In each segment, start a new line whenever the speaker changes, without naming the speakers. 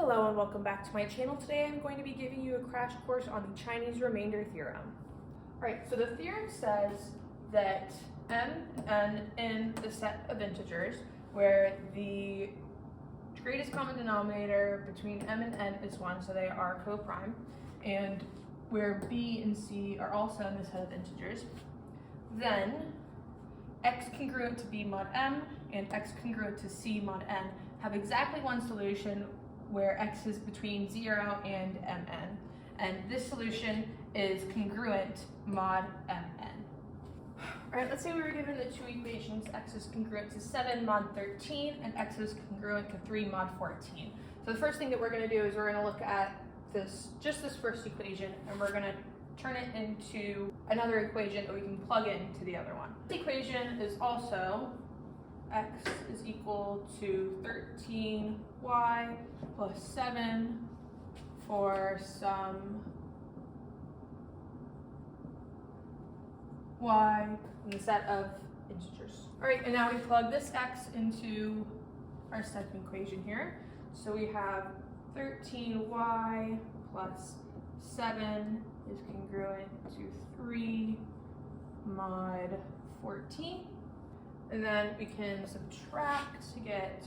Hello and welcome back to my channel. Today I'm going to be giving you a crash course on the Chinese Remainder Theorem. Alright, so the theorem says that m and n in the set of integers where the greatest common denominator between m and n is 1, so they are co-prime, and where b and c are also in the set of integers, then x congruent to b mod m and x congruent to c mod n have exactly one solution where x is between 0 and mn. And this solution is congruent mod mn. Alright, let's say we were given the two equations, x is congruent to 7 mod 13 and x is congruent to 3 mod 14. So the first thing that we're going to do is we're going to look at this first equation, and we're going to turn it into another equation that we can plug into the other one. This equation is also x is equal to 13y plus 7 for some y in the set of integers. Alright, and now we plug this x into our second equation here. So we have 13y plus 7 is congruent to 3 mod 14. And then we can subtract to get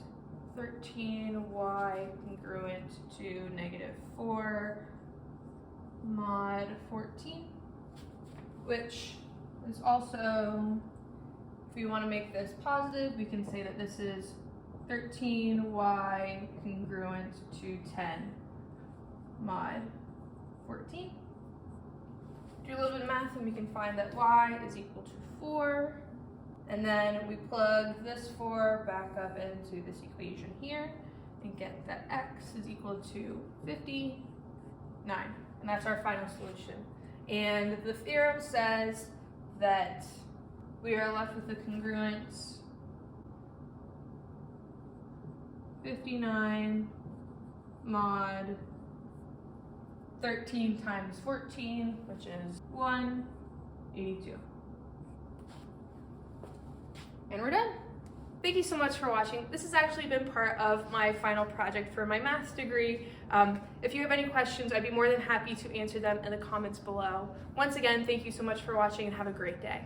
13y congruent to negative 4 mod 14, which is also, if we want to make this positive, we can say that this is 13y congruent to 10 mod 14. Do a little bit of math and we can find that y is equal to 4. And then we plug this 4 back up into this equation here and get that x is equal to 59. And that's our final solution. And the theorem says that we are left with the congruence 59 mod 13 times 14, which is 182. And we're done. Thank you so much for watching. This has actually been part of my final project for my math degree. If you have any questions, I'd be more than happy to answer them in the comments below. Once again, thank you so much for watching and have a great day.